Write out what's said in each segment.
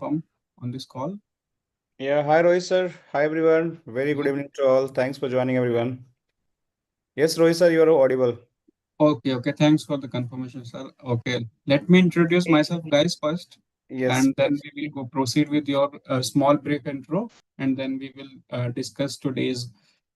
confirm on this call? Yeah, hi Rohit sir. Hi everyone. Very good evening to all. Thanks for joining everyone. Yes, Rohit sir, you are audible. Okay. Thanks for the confirmation, sir. Okay, let me introduce myself, guys, first, Yes, and then we will go proceed with your small brief intro, and then we will discuss today's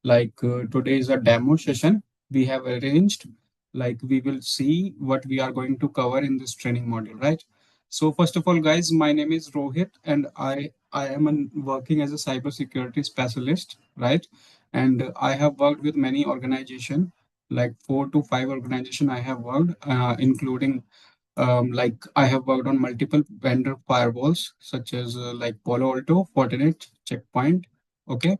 today is a demo session we have arranged. Like we will see what we are going to cover in this training module, right? So first of all, guys, my name is Rohit, and I am working as a cybersecurity specialist, right? And I have worked with many organizations, like 4 to 5 organization I have worked, including like I have worked on multiple vendor firewalls such as like Palo Alto, Fortinet, Checkpoint. Okay,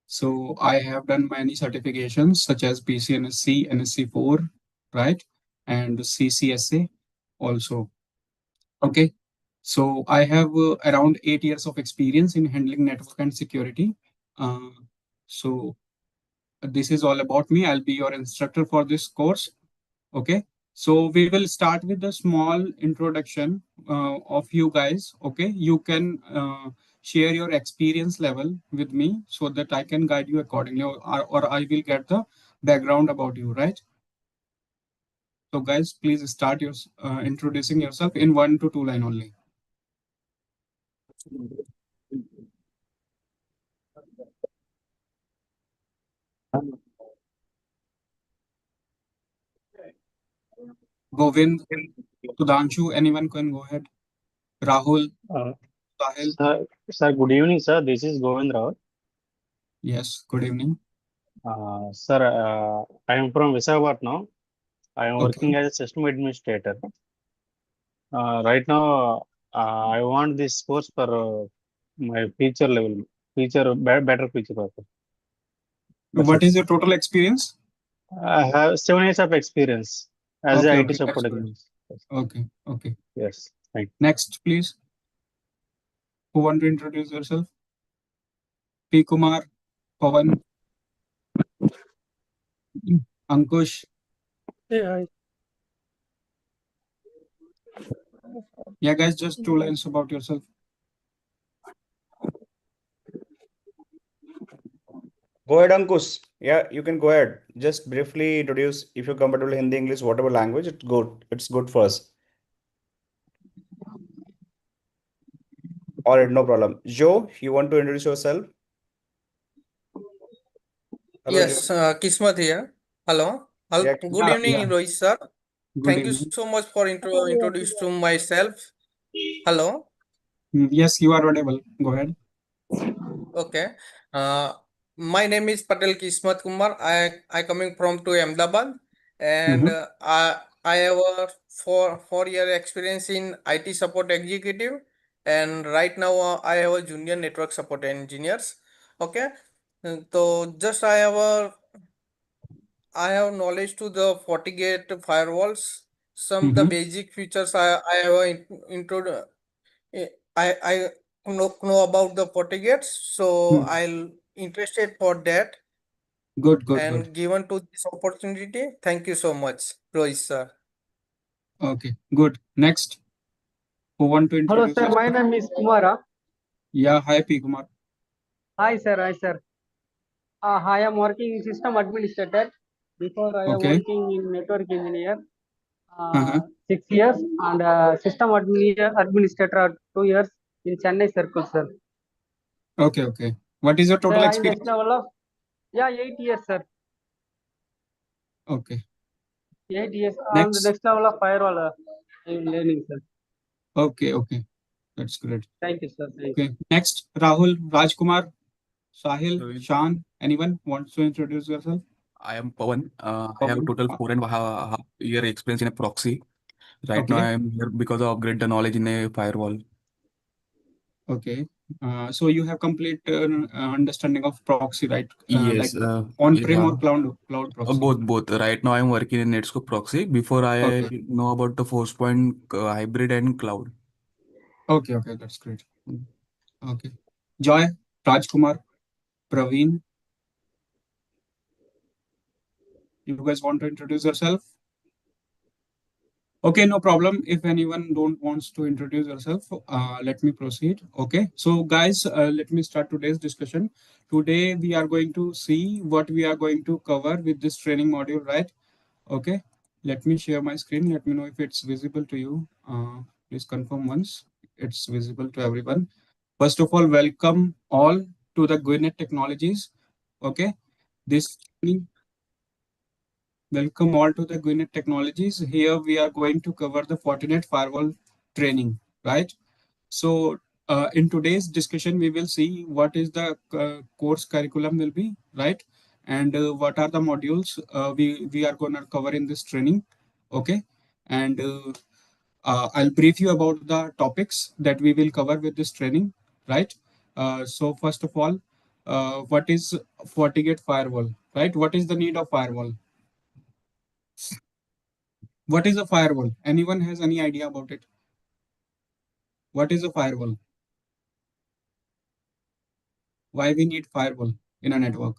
so I have done many certifications such as PCNSC, NSC4, right, and CCSA also. Okay, so I have around 8 years of experience in handling network and security. Uh, so this is all about me. I'll be your instructor for this course. Okay, so we will start with a small introduction of you guys. Okay, you can share your experience level with me so that I can guide you accordingly, or I will get the background about you, right? So, guys, please start your introducing yourself in 1 to 2 line only. Govind, Sudhanshu, anyone can go ahead. Rahul, Uh, Sahil. sir, good evening, sir. This is Govind Rao. Yes, good evening. Sir, I am from Visakhapatnam. I am Okay. working as a system administrator. Right now, I want this course for my future level, better future purpose. That's What it. is your total experience? I have 7 years of experience as a Okay, IT that's support good. administrator. Okay. Yes, thank you. Next, please. Who want to introduce yourself? P. Kumar, Pawan, Ankush. Yeah, guys, just 2 lines about yourself. go ahead, Ankush. Yeah, you can go ahead. Just briefly introduce if you're comfortable Hindi, English, whatever language, it's good. It's good for us. All right, no problem. Joe, you want to introduce yourself? Hello, Joe. Yes, Kismat here. Hello. Yeah, Good Yeah, evening, yeah. Rohit sir. Good Thank you evening. so much for introduce to myself. Hello. Yes, you are audible. Go ahead. Okay. Uh, my name is Patel Kismat Kumar. I coming from to Ahmedabad, and Mhm. I have a four-year experience in IT support executive, and right now I have a junior network support engineers. Okay. So just I have knowledge to the FortiGate firewalls. Some the Mhm. basic features I have intro I know about the FortiGates, so Hmm. I'll interested for that Good. and given to this opportunity. Thank you so much, Rohit sir. Okay, good. Next, who want to Hello, introduce sir. My yourself? name is Kumara. Yeah, hi, P. Kumar. Hi, sir. Hi, sir. I am working in system administrator. Before I am Okay. working in network engineer. Uh-huh. 6 years and system administrator 2 years in Chennai Circle, sir. Okay. What is your total In experience? next level of 8 years, sir. Okay. 8 years on the Next. next level of firewall. I am learning, sir. Okay. That's great. Thank you, sir. Thank you. Okay. Next, Rahul, Rajkumar, Sahil, Rohit. Shan. Anyone wants to introduce yourself? I am Pawan. I have total 4.5 year experience in a proxy. Right now, Okay. I am here because of upgrade the knowledge in a firewall. Okay. So you have complete understanding of proxy, right? Like Yes, on-prem yeah, or cloud proxy. both. Right now, I am working in Netscope proxy. Before, I Okay. know about the force point hybrid and cloud. Okay. That's great. Okay. Joy, Rajkumar, Praveen. You guys want to introduce yourself? Okay, no problem. If anyone don't wants to introduce yourself, let me proceed. Okay, so guys, let me start today's discussion. Today we are going to see what we are going to cover with this training module, right? Okay, let me share my screen. Let me know if it's visible to you. Please confirm once it's visible to everyone. First of all, welcome all to the Gwinnett Technologies. Okay, this welcome all to the Gwinnett Technologies. Here we are going to cover the Fortinet firewall training, right? So in today's discussion, we will see what is the course curriculum will be, right? And what are the modules we are going to cover in this training, okay? And I'll brief you about the topics that we will cover with this training, right? So first of all, what is FortiGate firewall, right? What is the need of firewall? What is a firewall? Anyone has any idea about it? What is a firewall? Why we need firewall in a network?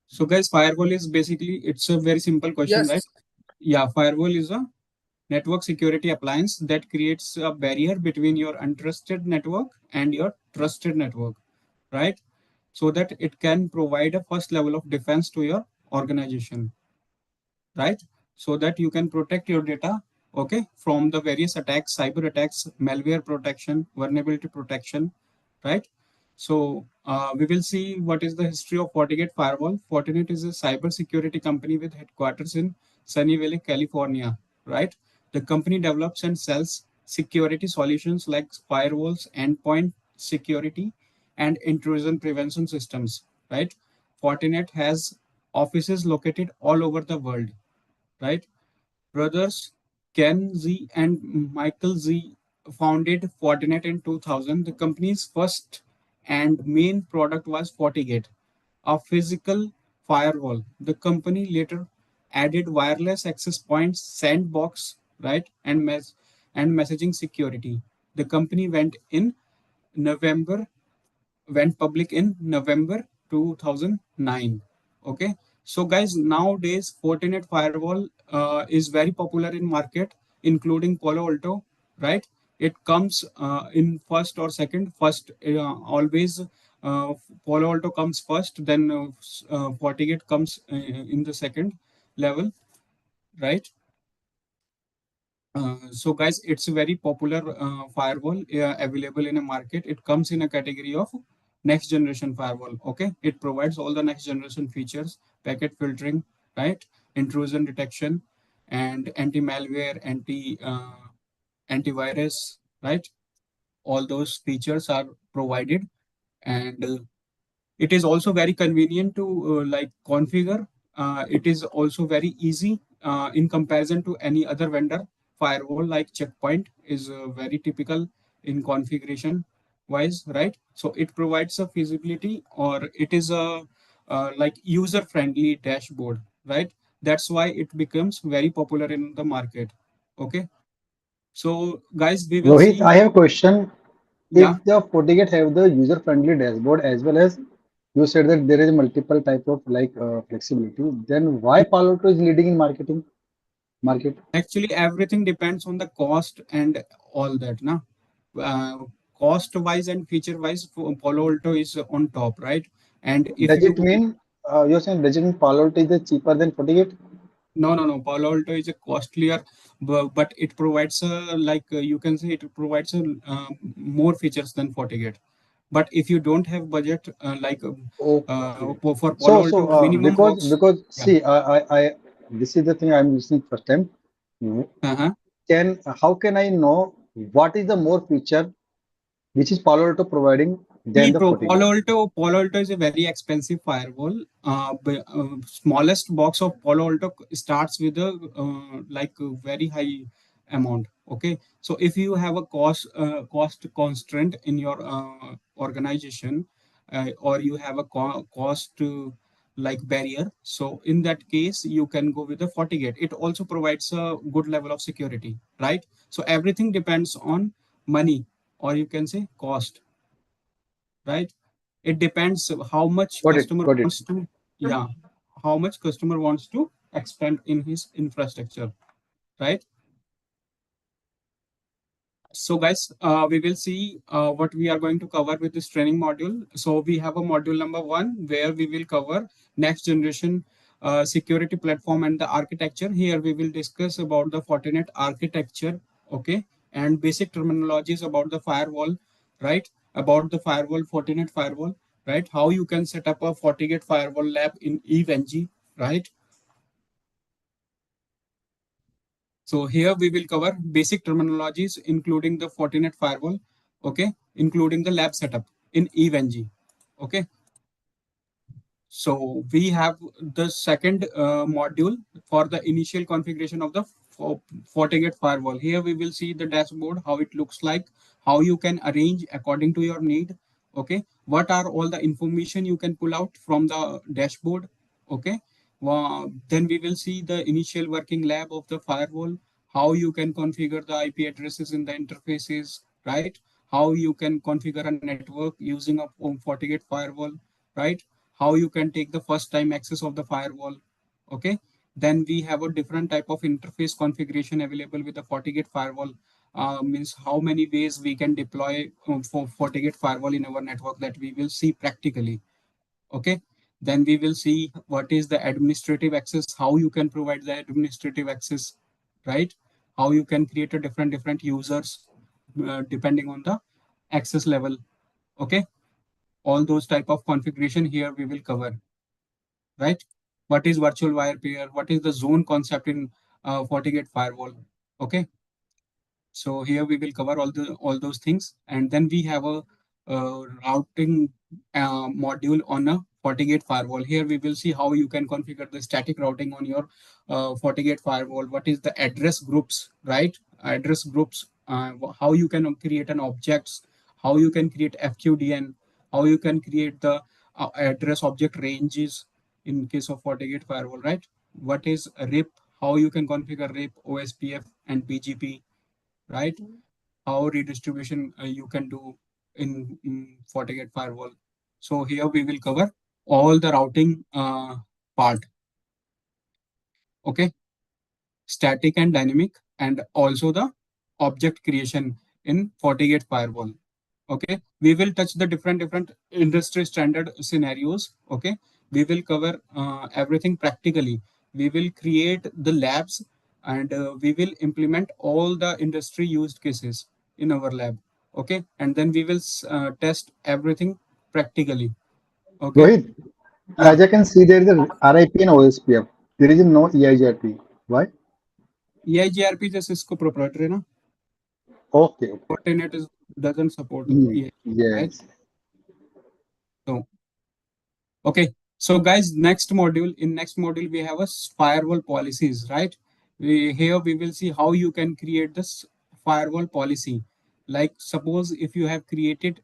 So guys, firewall is basically, it's a very simple question, right? Yes. Yeah, firewall is a network security appliance that creates a barrier between your untrusted network and your trusted network, right? So that it can provide a first level of defense to your organization, right? So that you can protect your data, okay, from the various attacks, cyber attacks, malware protection, vulnerability protection, right? So we will see what is the history of FortiGate Firewall. Fortinet is a cybersecurity company with headquarters in Sunnyvale, California, right? The company develops and sells security solutions like firewalls, endpoint security, and intrusion prevention systems, right? Fortinet has offices located all over the world, right? Brothers Ken Z and Michael Z founded Fortinet in 2000. The company's first and main product was FortiGate, a physical firewall. The company later added wireless access points, sandbox, right, and messaging security. The company November went public in November 2009. Okay. So guys, nowadays Fortinet firewall is very popular in market, including Palo Alto, right? It comes in first or second. First, always Palo Alto comes first, then Fortigate comes in the second level, right? So guys, it's a very popular firewall available in a market. It comes in a category of next generation firewall. Okay, it provides all the next generation features, packet filtering, right, intrusion detection, and anti-malware, antivirus, right. All those features are provided, and it is also very convenient to like configure. It is also very easy in comparison to any other vendor. Firewall like Checkpoint is very typical in configuration wise, right? So it provides a feasibility, or it is a like user friendly dashboard, right? That's why it becomes very popular in the market. Okay. So guys, we will Rohit, see. I have a question. Yeah. If the FortiGate have the user-friendly dashboard as well as you said that there is multiple type of like flexibility, then why Palo Alto is leading in market? Actually, everything depends on the cost and all that. Na? Uh, Cost wise and feature wise, Palo Alto is on top, right? And if Does you it mean you're saying does it mean Palo Alto is the cheaper than FortiGate? no, Palo Alto is a costlier, but it provides like you can say it provides more features than FortiGate. But if you don't have budget, Okay. for So Palo so Alto, minimum works. because Yeah. see I this is the thing I'm listening first time. Uh-huh. Can how can I know what is the more feature which is Palo Alto providing than See, the FortiGate? Palo Alto is a very expensive firewall. Smallest box of Palo Alto starts with a like a very high amount. Okay, so if you have a cost constraint in your organization, or you have a cost like barrier, so in that case you can go with the FortiGate. It also provides a good level of security, right? So everything depends on money, or you can say cost, right? It depends how much Got it, customer got it. wants to, yeah, how much customer wants to expand in his infrastructure, right? So guys, we will see what we are going to cover with this training module. So we have a module number 1 where we will cover next generation security platform and the architecture. Here we will discuss about the Fortinet architecture, okay, and basic terminologies about the firewall, right? About the firewall, Fortinet firewall, right? How you can set up a FortiGate firewall lab in EVE-NG, right? So here we will cover basic terminologies, including the Fortinet firewall, okay, including the lab setup in EVE-NG, okay. So we have the second module for the initial configuration of the FortiGate firewall. Here we will see the dashboard, how it looks like, how you can arrange according to your need. Okay, what are all the information you can pull out from the dashboard? Okay, then we will see the initial working lab of the firewall, how you can configure the IP addresses in the interfaces, right? How you can configure a network using a FortiGate firewall, right? How you can take the first time access of the firewall, okay. Then we have a different type of interface configuration available with the FortiGate firewall. Means how many ways we can deploy for FortiGate firewall in our network, that we will see practically, okay. Then we will see what is the administrative access, how you can provide the administrative access, right? How you can create a different users depending on the access level, okay. All those type of configuration here we will cover, right? What is virtual wire pair? What is the zone concept in FortiGate firewall? Okay, so here we will cover all those things, and then we have a routing module on a FortiGate firewall. Here we will see how you can configure the static routing on your FortiGate firewall. What is the address groups, right? Address groups. How you can create an objects. How you can create FQDN. How you can create the address object ranges in case of FortiGate firewall, right? What is RIP? How you can configure RIP, OSPF, and BGP, right? How redistribution you can do in FortiGate firewall. So here we will cover all the routing part, okay, static and dynamic, and also the object creation in FortiGate firewall. Okay, we will touch the different industry standard scenarios. Okay, we will cover everything practically. We will create the labs, and we will implement all the industry used cases in our lab. Okay, and then we will test everything practically. Okay, Rohit, yeah. as I can see, there is a RIP and OSPF. There is no EIGRP. Why? EIGRP just Cisco proprietary, na? Okay, okay. Fortinet is doesn't support EIGRP, right? Yes. So okay, so guys, next module we have a firewall policies, right? Here we will see how you can create this firewall policy. Like suppose if you have created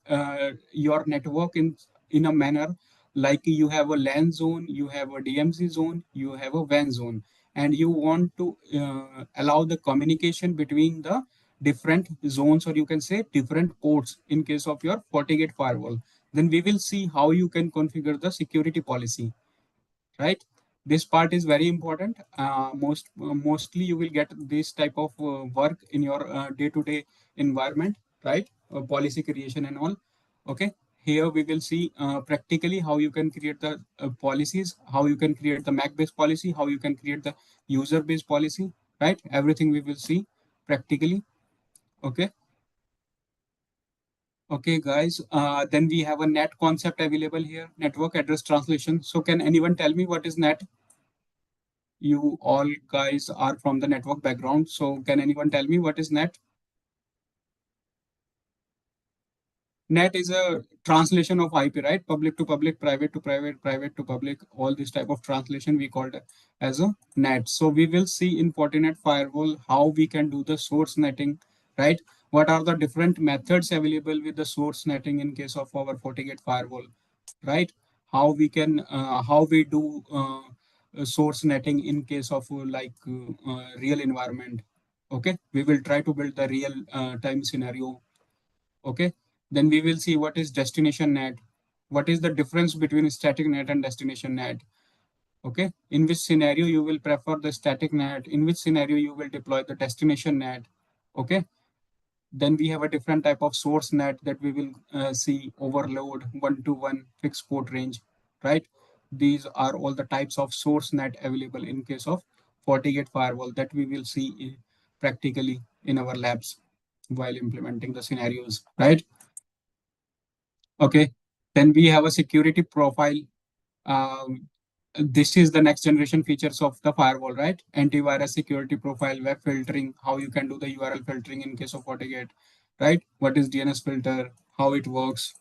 your network in a manner like you have a LAN zone, you have a DMZ zone, you have a WAN zone, and you want to allow the communication between the different zones, or you can say different ports in case of your FortiGate firewall. Then we will see how you can configure the security policy, right? This part is very important. Mostly you will get this type of work in your day-to-day environment, right? Policy creation and all. Okay, here we will see practically how you can create the policies, how you can create the mac based policy, how you can create the user based policy, right? Everything we will see practically. Okay. Okay, guys, then we have a NAT concept available here, network address translation. So can anyone tell me what is NAT? You all guys are from the network background. So can anyone tell me what is NAT? NAT is a translation of IP, right? Public to public, private to private, private to public, all this type of translation we called as a NAT. So we will see in Fortinet firewall how we can do the source netting, right? What are the different methods available with the source netting in case of our FortiGate firewall, right? How we can, how we do source netting in case of real environment. Okay, we will try to build the real time scenario. Okay, then we will see what is destination net, what is the difference between static net and destination net. Okay, in which scenario you will prefer the static net, in which scenario you will deploy the destination net. Okay, then we have a different type of source net that we will see: overload, one-to-one, fixed port range, right? These are all the types of source net available in case of FortiGate firewall that we will see practically in our labs while implementing the scenarios, right? Okay, then we have a security profile. Um, this is the next generation features of the firewall, right? Antivirus, security profile, web filtering, how you can do the URL filtering in case of FortiGate, right? What is DNS filter, how it works,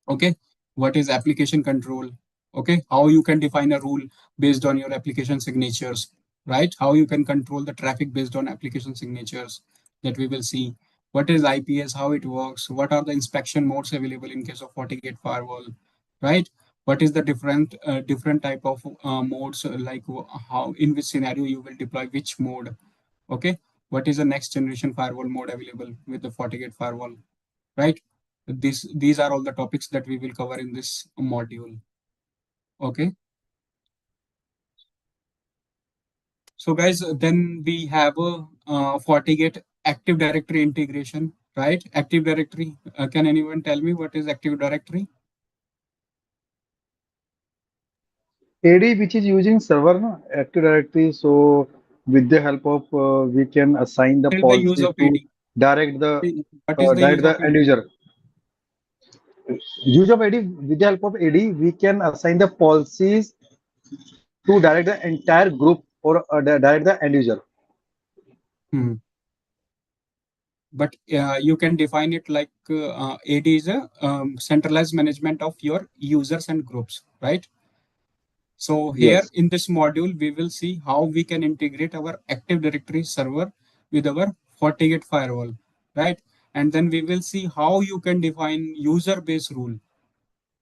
okay? What is application control, okay? How you can define a rule based on your application signatures, right? How you can control the traffic based on application signatures, that we will see. What is IPS, how it works, what are the inspection modes available in case of FortiGate firewall, right? What is the different type of modes, like how, in which scenario you will deploy which mode, okay? What is the next generation firewall mode available with the FortiGate firewall, right? These are all the topics that we will cover in this module. Okay. So guys, then we have a FortiGate Active Directory integration, right? Active Directory. Can anyone tell me what is Active Directory? AD which is using server, no? Active Directory. So with the help of we can assign the What is the use policy of to AD? direct the What is the use of end AD? user. Use of AD, with the help of AD, we can assign the policies to direct the entire group or direct the end user. Hmm. But you can define it like AD is a centralized management of your users and groups, right? So here Yes. in this module, we will see how we can integrate our Active Directory server with our FortiGate firewall, right? And then we will see how you can define user-based rule,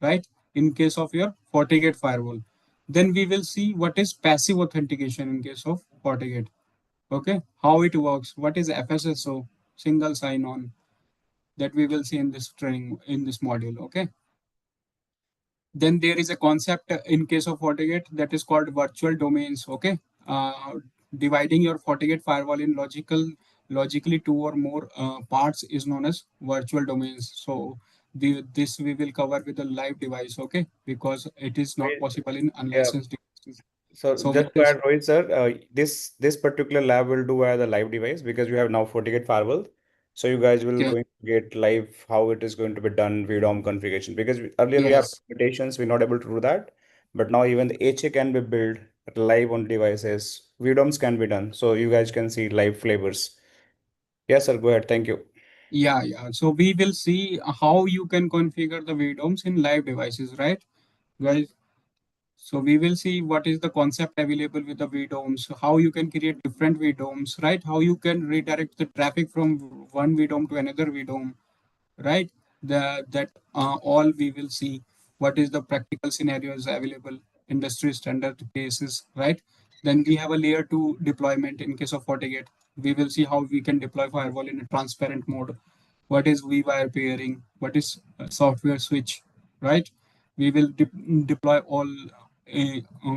right? In case of your FortiGate firewall. Then we will see what is passive authentication in case of FortiGate. Okay, how it works, what is FSSO, single sign-on, that we will see in this training, in this module. Okay. Then there is a concept in case of FortiGate that is called virtual domains. Okay, dividing your FortiGate firewall in logically two or more parts is known as virtual domains. So this we will cover with a live device. Okay, because it is not Wait, possible in yeah. unlicensed devices. So So we just to will. add, Rohit sir, this particular lab will do as a live device because you have now FortiGate firewall. So you guys will Okay. going to get live how it is going to be done VDOM configuration because earlier we have Yes. limitations, we're not able to do that. But now even the HA can be built live on devices. VDOMs can be done. So you guys can see live flavors. Yes, sir. Go ahead. Thank you. Yeah. So we will see how you can configure the VDOMs in live devices, right, guys? So we will see what is the concept available with the VDOMs, how you can create different VDOMs, right? How you can redirect the traffic from one VDOM to another VDOM, right? That all we will see. What is the practical scenarios available, industry standard cases, right? Then we have a layer two deployment in case of FortiGate. We will see how we can deploy firewall in a transparent mode. What is vWire peering? What is software switch, right? We will deploy all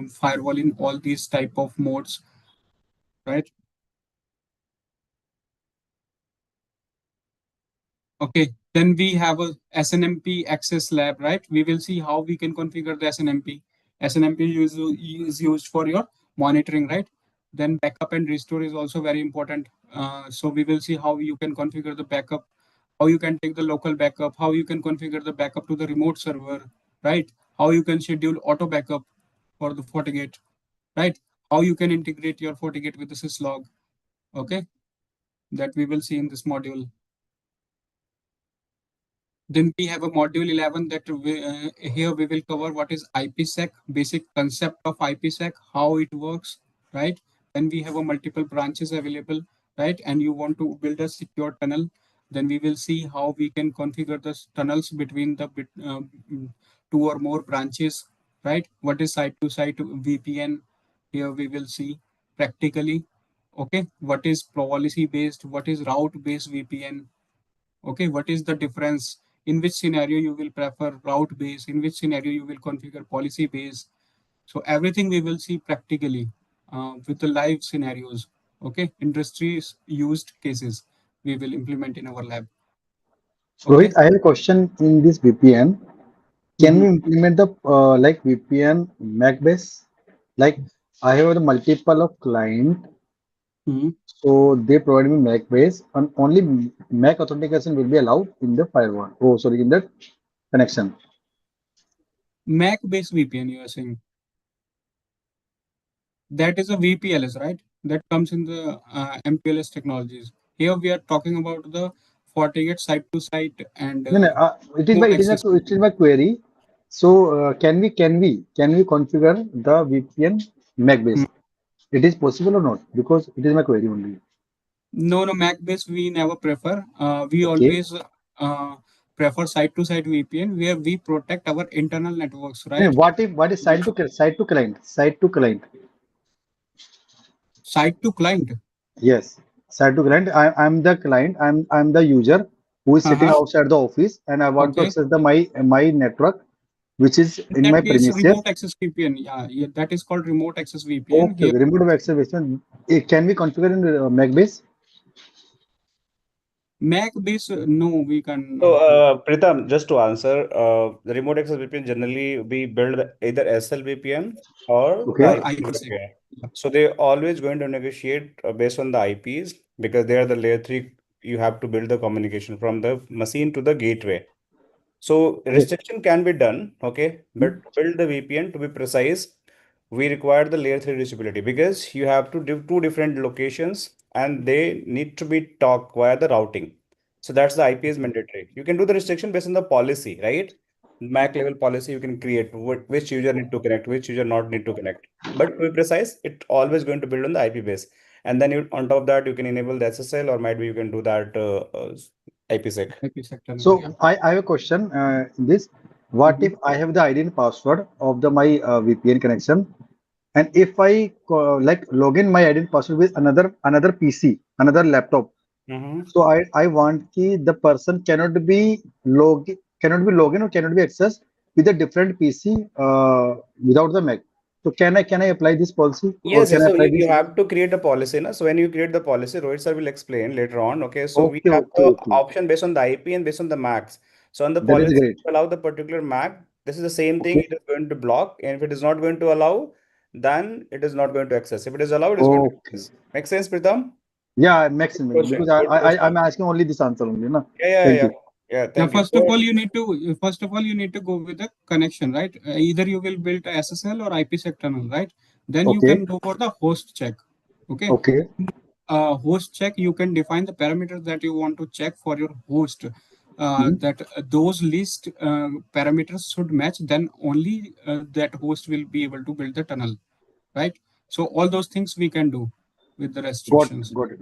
firewall in all these type of modes, right? Okay, then we have a SNMP access lab, right? We will see how we can configure the SNMP. SNMP is used for your monitoring, right? Then backup and restore is also very important. So we will see how you can configure the backup, how you can take the local backup, how you can configure the backup to the remote server, right? How you can schedule auto backup for the FortiGate, right? How you can integrate your FortiGate with the syslog, okay? That we will see in this module. Then we have a module 11 that here we will cover what is IPsec, basic concept of IPsec, how it works, right? Then we have a multiple branches available, right? And you want to build a secure tunnel, then we will see how we can configure the tunnels between the two or more branches, right? What is site-to-site VPN? Here we will see practically, okay? What is policy-based? What is route-based VPN? Okay, what is the difference? In which scenario you will prefer route based, in which scenario you will configure policy based, So everything we will see practically with the live scenarios. Okay, industries used cases we will implement in our lab. Rohit, Okay. I have a question in this VPN. Can we implement the like VPN MAC base? Like I have a multiple of client, Mhm. so they provide me MAC base, and only MAC authentication will be allowed in the firewall. Oh, sorry, in the connection. Mac based VPN, you are saying that is a VPLS, right? That comes in the MPLS technologies. Here we are talking about the FortiGate site to site and No, no, remote access. it is my query. So can we configure the VPN MAC Hmm. base? It is possible or not? Because it is my query only. No, no, Mac based we never prefer. We Okay. always prefer site to site VPN where we protect our internal networks, Then right? what is site to client? Site to client. Yes, site to client. I'm the client. I'm the user who is sitting Uh-huh. outside the office, and I want to Okay. access the my network, which is In in that my case, premises. remote access VPN. Yeah, yeah, that is called remote access VPN. Okay, Here, okay. Remote access. Can we configure in MAC base? Mac based, no, we So, cannot do. Pritham, just to answer, the remote access VPN generally we build either SL VPN or the Okay. Or IP IPsec. VPN. So they always going to negotiate based on the IPs because they are the layer three. You have to build the communication from the machine to the gateway. So Okay. restriction can be done, okay, but to build the VPN to be precise, we require the layer 3 reachability because you have to do two different locations and they need to be talk via the routing. So that's the IP is mandatory. You can do the restriction based on the policy, right? MAC level policy you can create which user need to connect, which user not need to connect. But to be precise, it always going to build on the IP base. And then you on top of that you can enable the SSL or might be you can do that IPsec. IPsec tunnel. Yeah. So I have a question in this. What Mhm. if I have the ID and password of the my VPN connection, and if I like log in my ID and password with another PC, another laptop, Mm-hmm. so I want ki the person cannot be login or cannot be accessed with a different PC without the Mac. So can I apply this policy or Yes, can yes. I So apply you this? have to create a policy, na? So when you create the policy, Rohit sir will explain later on. Okay, so we Okay, have okay, the okay. option based on the IP and based on the Macs. So on the That is policy, great. allow the particular Mac. This is the same thing Okay, it is going to block, and if it is not going to allow, then it is not going to access. If it is allowed, it is going to okay. access. Make sense, Pritam? Yeah, Good maximum because question. Good I'm question. asking only this answer only, na. Yeah, yeah, yeah, Thank yeah. you. Yeah, Yeah, thank you. first of all you need to go with the connection, right? Either you will build a SSL or IPsec tunnel, right? Then you Okay, can go for the host check. Okay. okay. Host check, you can define the parameters that you want to check for your host. Mhm. That those list parameters should match. Then only that host will be able to build the tunnel, right? So all those things we can do with the restrictions. Got it.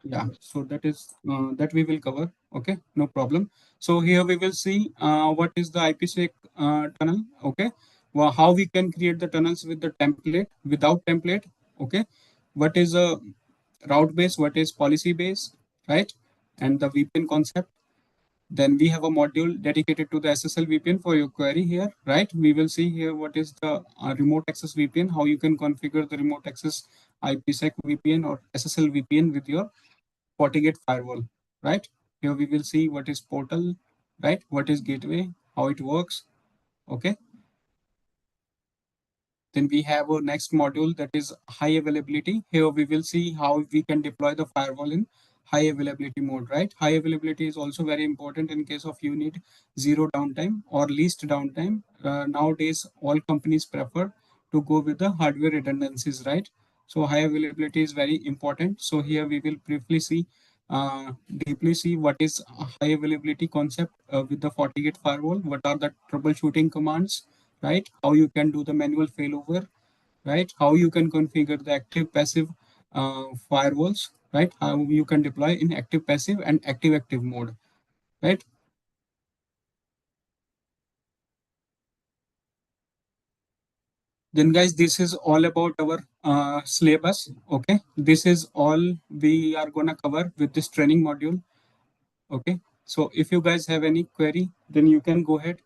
Yeah, so that is that we will cover. Okay, no problem. So here we will see what is the IPsec tunnel. Okay, well, how we can create the tunnels with the template, without template. Okay, what is a route base, what is policy base, right? And the VPN concept. Then we have a module dedicated to the SSL VPN for your query here, right? We will see here what is the remote access VPN, how you can configure the remote access IPsec VPN or SSL VPN with your FortiGate firewall, right? Here we will see what is portal, right? What is gateway, how it works. Okay. Then we have a next module that is high availability. Here we will see how we can deploy the firewall in high availability mode, right? High availability is also very important in case of you need zero downtime or least downtime. Nowadays, all companies prefer to go with the hardware redundancies, right? So high availability is very important. So here we will briefly see, deeply see what is a high availability concept with the FortiGate firewall. What are the troubleshooting commands, right? How you can do the manual failover, right? How you can configure the active passive firewalls, right? How you can deploy in active passive and active mode, right? Then guys, this is all about our syllabus. Okay, this is all we are gonna cover with this training module. Okay, so if you guys have any query, then you can go ahead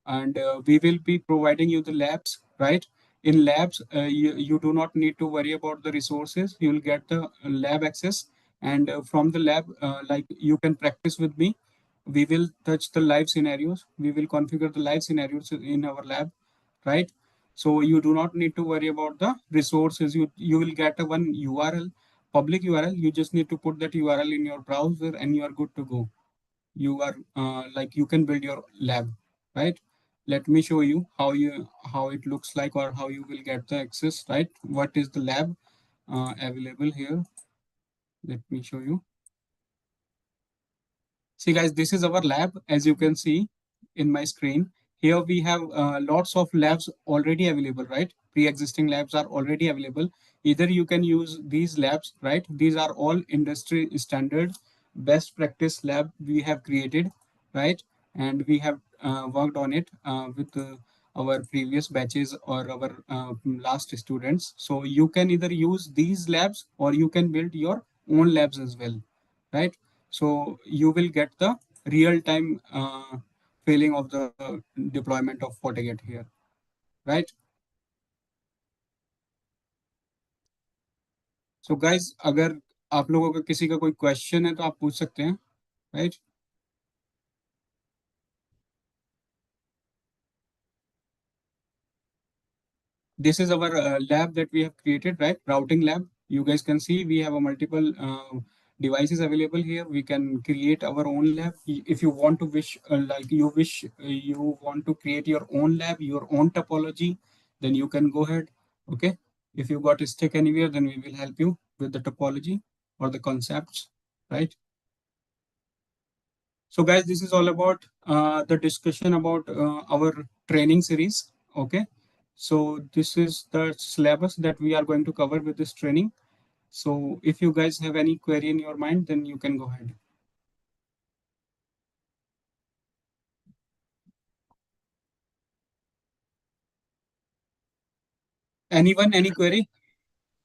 and we will be providing you the labs, right? in labs, you do not need to worry about the resources. You will get the lab access, and from the lab, like you can practice with me. We will touch the live scenarios. We will configure the live scenarios in our lab, right? So you do not need to worry about the resources. You will get a one URL, public URL. You just need to put that URL in your browser, and you are good to go. You are like you can build your lab, right? Let me show you how it looks like, or how you will get the access, right? What is the lab available here? Let me show you. See guys, this is our lab. As you can see in my screen, here we have lots of labs already available, right? Pre-existing labs are already available. Either you can use these labs, right? These are all industry standard best practice lab we have created, right? And we have worked on it with our previous batches or our last students. So you can either use these labs or you can build your own labs as well, right? So you will get the real-time feeling of the deployment of FortiGate here, right? So guys, अगर आप लोगों का किसी का कोई question है तो आप पूछ सकते हैं, right? This is our lab that we have created, right? Routing lab. You guys can see we have a multiple devices available here. We can create our own lab. If you want to you want to create your own lab, your own topology, then you can go ahead. Okay. If you got stuck anywhere, then we will help you with the topology or the concepts, right? So guys, this is all about the discussion about our training series. Okay. So this is the syllabus that we are going to cover with this training. So if you guys have any query in your mind, then you can go ahead. Anyone, any query?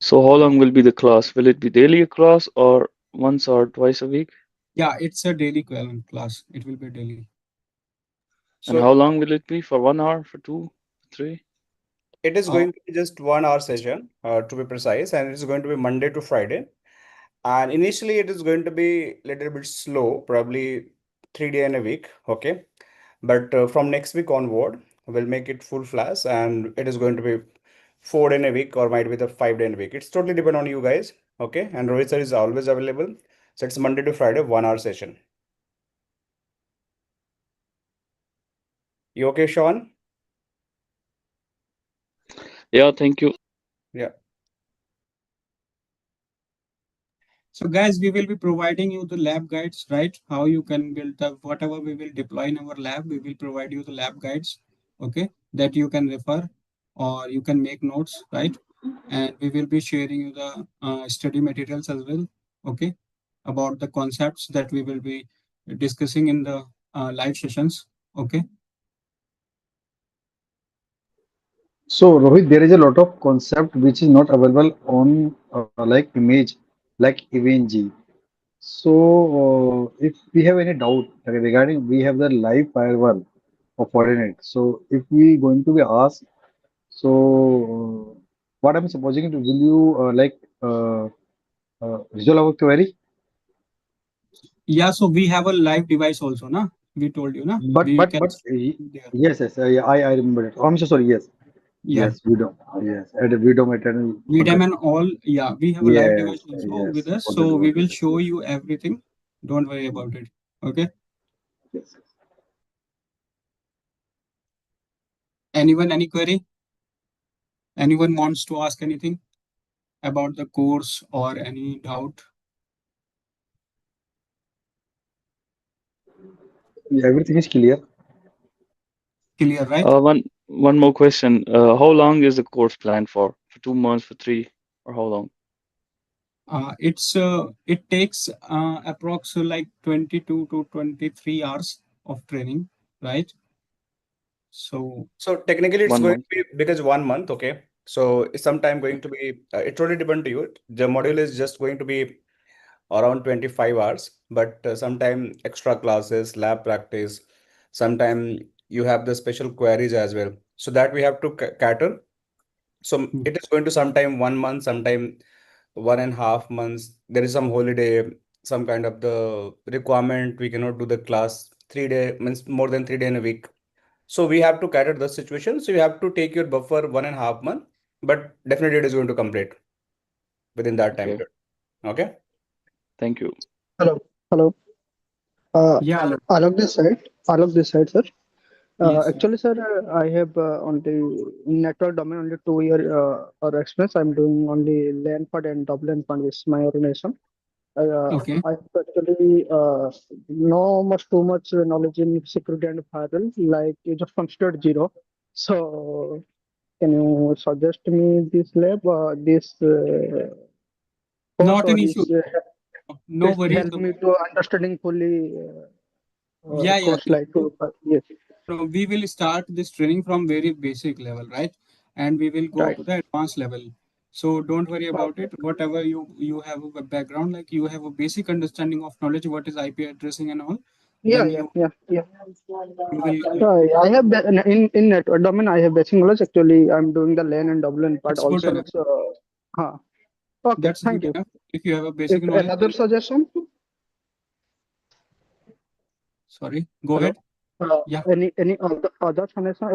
So how long will be the class? Will it be daily class or once or twice a week? Yeah, it's a daily class. It will be daily. And So how long will it be? For 1 hour, for 2, 3? it is going to be just 1 hour session, to be precise, and it's going to be Monday to Friday. And initially, it is going to be a little bit slow, probably 3 day in a week. Okay. But from next week onward, we'll make it full flash, and it is going to be 4 day in a week, or might be the 5 day in a week. It's totally depend on you guys. Okay. And Rohit sir is always available. So it's Monday to Friday, 1 hour session. You okay, Sean? Yeah, thank you. Yeah. So guys, we will be providing you the lab guides, right? How you can build the whatever we will deploy in our lab, we will provide you the lab guides, okay, that you can refer or you can make notes, right? And we will be sharing you the study materials as well, okay, about the concepts that we will be discussing in the live sessions, okay. So Rohit, there is a lot of concept which is not available on like image, like EVNG. So if we have any doubt regarding, we have the live firewall of Fortinet. So if we going to be asked, so what I'm supposing to, will you resolve our query? Yeah, so we have a live device also, na? We told you, na? But We but can but see there. yes, yes, I remember it. Oh, I'm so sorry. Yes, Yeah, yes, we don't. Yes, and we don't attend VDM contact. and all. Yeah, we have a live Yes, device also with yes, us, forgot so we about will it. show you everything. Don't worry about it. Okay. Yes. Anyone, any query? Anyone wants to ask anything about the course or any doubt? Yeah, everything is clear. Clear, right? One more question. How long is the course planned for? For 2 months, for 3, or how long? It takes approx like 22 to 23 hours of training, right? So So technically, it's 1 going to month. be because 1 month. Okay. So it's sometime going to be, it totally depend to you. The module is just going to be around 25 hours, but sometime extra classes, lab practice, sometime you have the special queries as well. So that we have to cater. So it is going to sometime 1 month, sometime 1.5 months. There is some holiday, some kind of the requirement. We cannot do the class 3 day, means more than 3 day in a week. So we have to cater the situation. So you have to take your buffer 1.5 month, but definitely it is going to complete within that time Okay. period. Okay. Thank you. Hello, hello. Yeah, Alok. Alok this side, sir. Yes. Actually, sir, I have only in network domain only 2 year or experience. I'm doing only LAN part and WLAN part with my organization. Okay. I actually know much too much knowledge in security and firewall, like just from start zero. So, can you suggest me this lab, this course, Not or an issue. No is worries. help me to understanding fully Yeah. course like yes, So we will start this training from very basic level, right? And we will go right. to the advanced level. So don't worry about Okay. it. Whatever you have a background, like you have a basic understanding of knowledge, what is IP addressing and all, Yeah, then yeah, yeah, yeah. you will I have in network domain. I have basic knowledge. Actually, I'm doing the LAN and WLAN part that's good also. enough. So, okay. That's Thank good you. enough. If you have a basic If knowledge, another suggestion, sorry, go hello. ahead. Yeah. Any other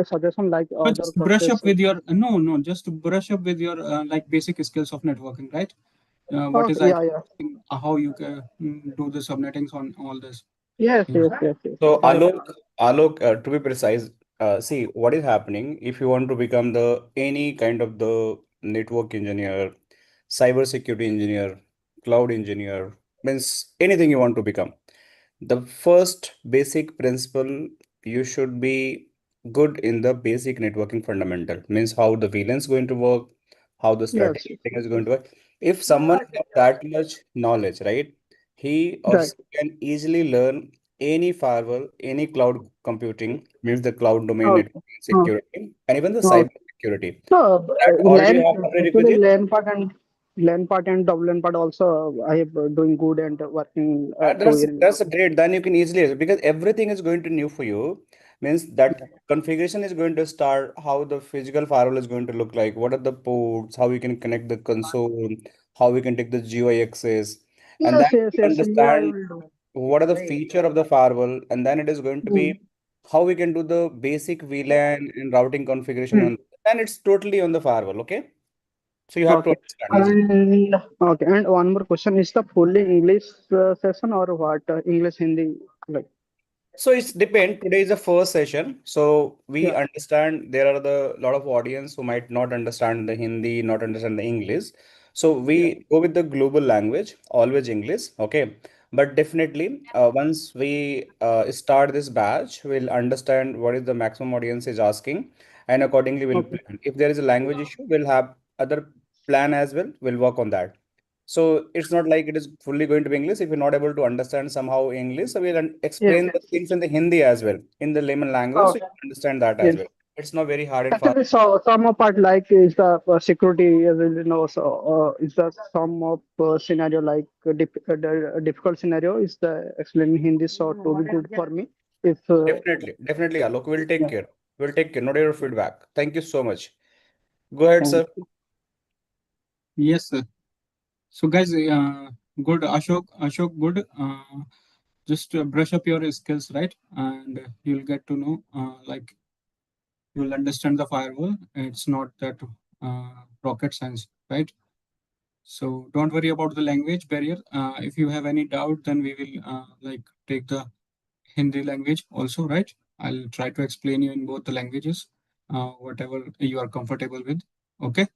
suggestion like But other just brush up courses? with your no, just brush up with your like basic skills of networking, right? What is Okay. IP, Yeah, yeah. how you can do the subnettings on all this. Yes, Yeah. yes, yes, yes. So Correct. Alok, to be precise, see what is happening if you want to become the any kind of the network engineer, cybersecurity engineer, cloud engineer, means anything you want to become. The first basic principle, you should be good in the basic networking fundamental, means how the VLAN is going to work, how the Yes, static is going to work. If someone have that much knowledge, right, he or right. she can easily learn any firewall, any cloud computing, means the cloud domain Okay. networking security, and even the Okay. cyber security. No, That already LAN have actually prerequisite. LAN part and WLAN part also I am doing good and working two That's years. that's a great. Then you can easily, because everything is going to new for you. Means that configuration is going to start, how the physical firewall is going to look like, what are the ports, how we can connect the console, how we can take the GUI access, and then Yes, yes, you yes. Yeah, I understand will do. what are the feature of the firewall, and then it is going to be Hmm. how we can do the basic VLAN and routing configuration Hmm. on, and it's totally on the firewall. Okay, so you have to Okay. understand easily. And okay. And one more question: is the fully English session or what? English, Hindi, like So it's depend. Today is the first session, so we yeah, understand there are the lot of audience who might not understand the Hindi, not understand the English. So yeah. we go with the global language, always English. Okay, but definitely once we start this batch, we'll understand what is the maximum audience is asking, and accordingly we'll Okay. plan. If there is a language issue, we'll have other plan as well. We'll work on that. So it's not like it is fully going to be English. If you're not able to understand somehow English, so we'll Yes, explain the yes, things yes. in the Hindi as well, in the layman language, so you Okay. can understand that as Yes. well. It's not very hard and fast. Actually, so some of part like is the security, as you know, so is the some of scenario like the difficult scenario is the explain in Hindi, so to be good for me. If Definitely, Alok, we'll take yeah, care. We'll take care. Note your feedback. Thank you so much. Go ahead, thank sir. you. Yes, sir. So guys, good. Ashok, good. Just brush up your skills, right? And you'll get to know, like you'll understand the firewall. It's not that rocket science, right? So don't worry about the language barrier. If you have any doubt, then we will like take the Hindi language also, right? I'll try to explain you in both the languages, whatever you are comfortable with. Okay.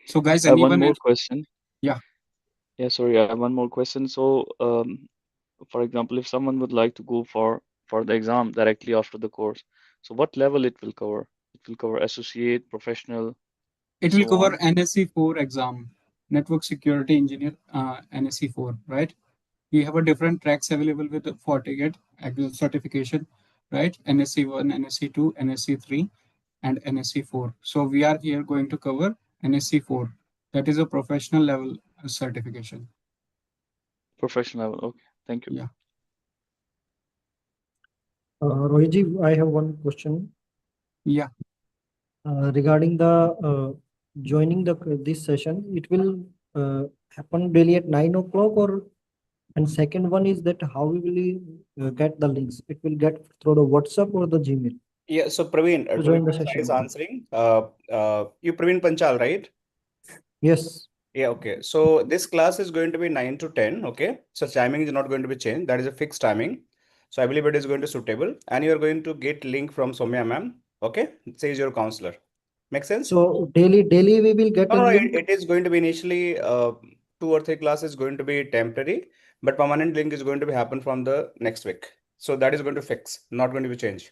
So guys, I have one anyone more else? question. Yeah, Yeah, sorry, I have one more question. So, for example, if someone would like to go for the exam directly after the course, so what level it will cover? It will cover associate, professional, and it will so cover on. NSC 4 exam, Network Security Engineer, NSC 4, right? We have a different tracks available with the FortiGate certification, right? NSC 1, NSC 2, NSC 3, and NSC 4. So we are here going to cover NSC 4. That is a professional level certification. Professional level. Okay, thank you. Yeah. Rohitji, I have one question. Yeah. regarding the joining this session, it will happen daily at 9 o'clock, or and second one is that how we will get the links. It will get through the WhatsApp or the Gmail Yeah, so Praveen, to to be join the precise session. answering, you Praveen Panchal, right? Yes. Yeah, okay. So this class is going to be 9 to 10, okay? So timing is not going to be changed. That is a fixed timing. So I believe it is going to suitable. And you are going to get link from Soumya ma'am, okay? Says your counselor. Make sense? So daily we will get No, a no, link. it is going to be initially 2 or 3 classes going to be temporary, but permanent link is going to be happen from the next week. So that is going to fix, not going to be changed.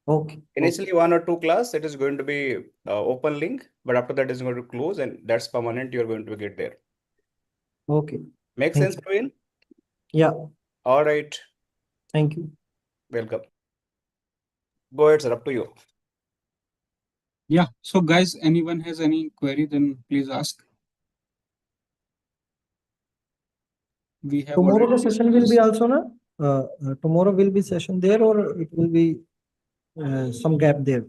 Okay. Initially 1 or 2 class, it is going to be open link, but after that is going to close and that's permanent. You're going to get there. Okay. Make Thank sense, Praveen? Yeah. All right. Thank you. Welcome. Go ahead, sir. Up to you. Yeah. So guys, anyone has any query, then please ask. We have Tomorrow already the session will be discussed. also na. Tomorrow will be session there, or it will be some gap there.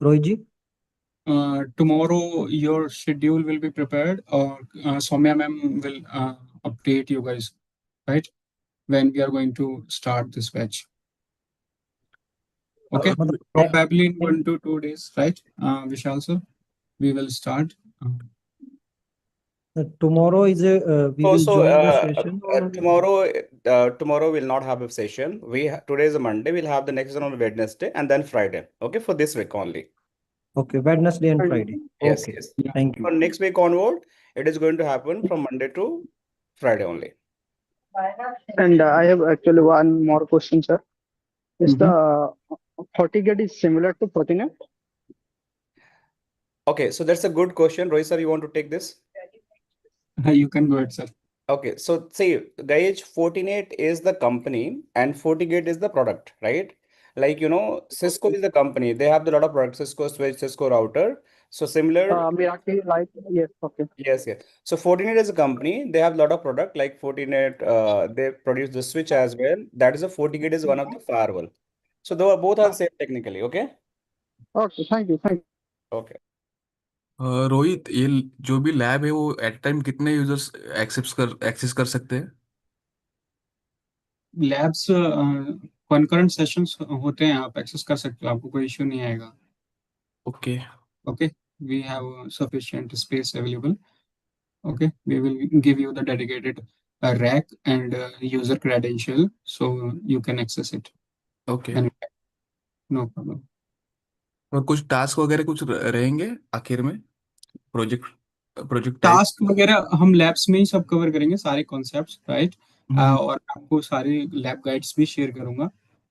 Rohit Tomorrow your schedule will be prepared, or Soumya ma'am will update you guys, right? When we are going to start this batch. Okay, probably in 1 to 2 days, right? Vishal sir, we will start. Tomorrow is a we will So, join the session. tomorrow we'll not have a session. Today is a Monday. We'll have the next one on Wednesday and then Friday. Okay, for this week only. Okay, Wednesday and Friday. Yes, Okay. yes. Yeah. Thank you. For next week onward, it is going to happen from Monday to Friday only. And I have actually one more question, sir. Is the FortiGate is similar to Fortinet? Okay, so that's a good question. Roy sir, you want to take this? You can go ahead, sir. Okay, so see, guys, Fortinet is the company and FortiGate is the product, right? Like, Cisco is the company. They have a lot of products, Cisco switch, Cisco router. So similar, Meraki, like, yes, okay. yes. So Fortinet is a company. They have a lot of product like Fortinet. They produce the switch as well. That is a FortiGate is one of the firewall. So they both are same technically, okay? Okay, thank you. Okay. Rohit, ये जो भी lab है वो at time कितने users access कर सकते हैं? Labs concurrent sessions होते हैं, आप एक्सेस कर सकते हो, आपको कोई इश्यू नहीं आएगा. Okay. Okay, we have sufficient space available. Okay, we will give you the dedicated rack and user credential so you can access it. Okay. And no problem. और कुछ टास्क वगैरह कुछ रहेंगे आखिर में प्रोजेक्ट टास्क वगैरह हम लैब्स में ही सब कवर करेंगे, सारे कॉन्सेप्ट्स, राइट? और आपको सारे लैब गाइड्स भी शेयर करूंगा,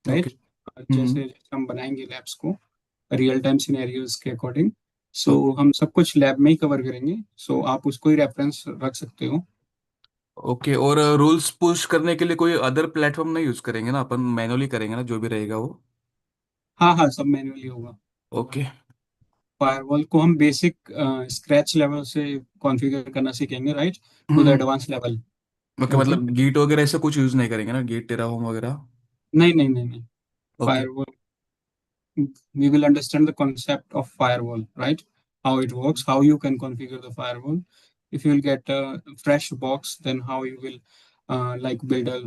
राइट? जैसे हम बनाएंगे लैब्स को रियल टाइम सिनेरियोज के अकॉर्डिंग, सो हम सब कुछ लैब में ही कवर करेंगे, सो आप उसको ही रेफरेंस रख सकते हो. ओके. और रूल्स पुश करने के लिए कोई अदर प्लेटफॉर्म नहीं यूज करेंगे ना, अपन मैनुअली करेंगे ना जो भी रहेगा वो? हाँ, सब मैनुअली होगा. ओके. फायरवॉल को हम बेसिक स्क्रैच लेवल से कॉन्फ़िगर करना सीखेंगे, right, to the advance level. Okay, मतलब गीट वगैरह ऐसे कुछ यूज नहीं करेंगे ना, गीट टेराहोम वगैरह? नहीं. Okay. Firewall, we will understand the concept of firewall, right? How it works, how you can configure the firewall. If you will get a fresh box, then how you will build a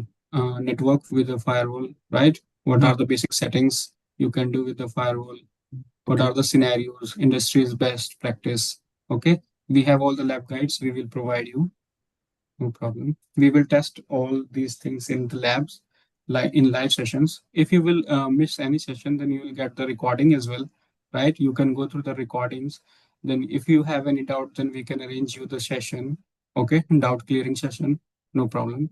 network with a firewall, right? What are the basic settings you can do with the firewall? What are the scenarios, industry's best practice? Okay, we have all the lab guides we will provide you. No problem. We will test all these things in the labs, like in live sessions. If you will miss any session, then you will get the recording as well, right? You can go through the recordings. Then if you have any doubt, then we can arrange you the session. Okay, doubt clearing session, no problem.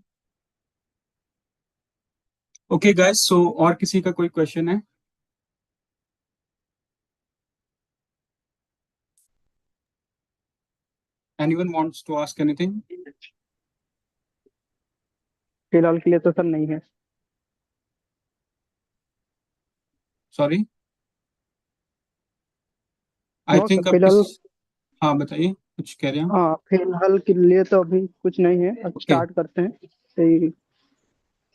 Okay, guys. So और किसी का कोई question है? Anyone wants to ask anything? फिलहाल के लिए तो sir नहीं है. Sorry, I No, think sir, फिलहाल हाँ बताइए, कुछ कह रहे हैं? हाँ, फिलहाल के लिए तो अभी कुछ नहीं है. अब स्टार्ट करते हैं. सही.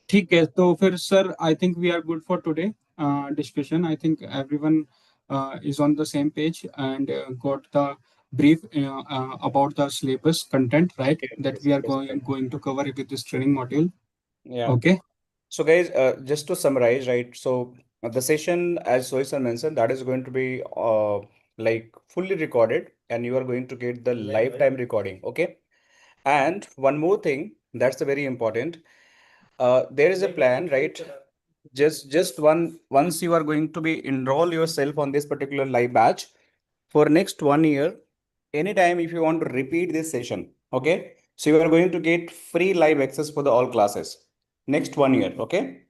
ठीक है, तो फिर sir I think we are good for today discussion. I think everyone is on the same page and got the brief about the syllabus content, right? Yes, That yes, we are yes, right. going to cover with this training module. Yeah. Okay. So guys, just to summarize, right? So the session, as Soisan mentioned, that is going to be like fully recorded, and you are going to get the lifetime recording. Okay. And one more thing, that's the very important. There is a plan, right? Just once you are going to be enroll yourself on this particular live batch for next 1 year, anytime if you want to repeat this session, okay? So you are going to get free live access for the all classes next 1 year, okay?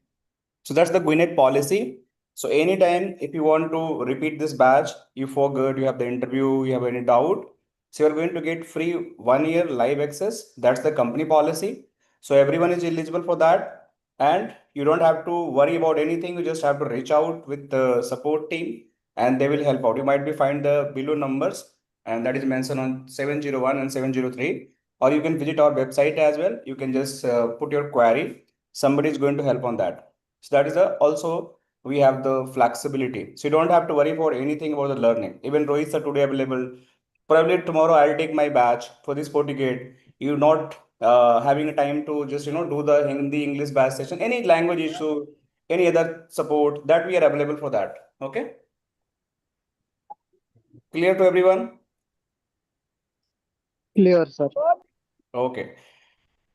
So that's the Gwinnett policy. So anytime if you want to repeat this batch, you forgot, you have the interview, you have any doubt, so you're going to get free 1 year live access. That's the company policy. So everyone is eligible for that. And you don't have to worry about anything. You just have to reach out with the support team and they will help out. You might be find the below numbers and that is mentioned on 701 and 703. Or you can visit our website as well. You can just put your query. Somebody is going to help on that. So that is also we have the flexibility. So you don't have to worry for anything about the learning. Even Rohits are today available. Probably tomorrow I'll take my batch for this FortiGate. You're not having time to just do the Hindi English batch session, any language issue, any other support that we are available for that. Okay, clear to everyone? Clear, sir. Okay.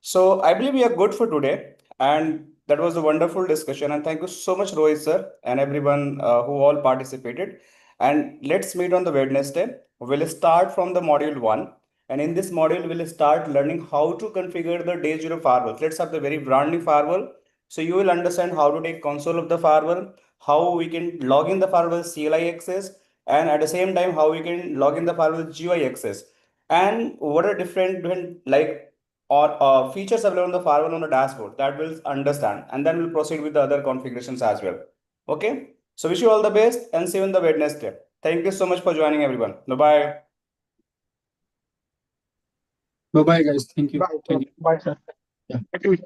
So I believe we are good for today, and that was a wonderful discussion. And thank you so much, Rohit sir, and everyone who all participated. And let's meet on the Wednesday. We'll start from the module 1, and in this module, we'll start learning how to configure the day zero firewall. Let's have the very brand new firewall. So you will understand how to take console of the firewall, how we can log in the firewall CLI access, and at the same time how we can log in the firewall GUI access, and what are different like or features available on the firewall on the dashboard that we'll understand, and then we'll proceed with the other configurations as well. Okay, so wish you all the best and see you in the Wednesday. Thank you so much for joining, everyone. Bye bye. Bye bye, guys. Thank you. Bye, sir. Thank you. Bye, sir. Yeah. Thank you.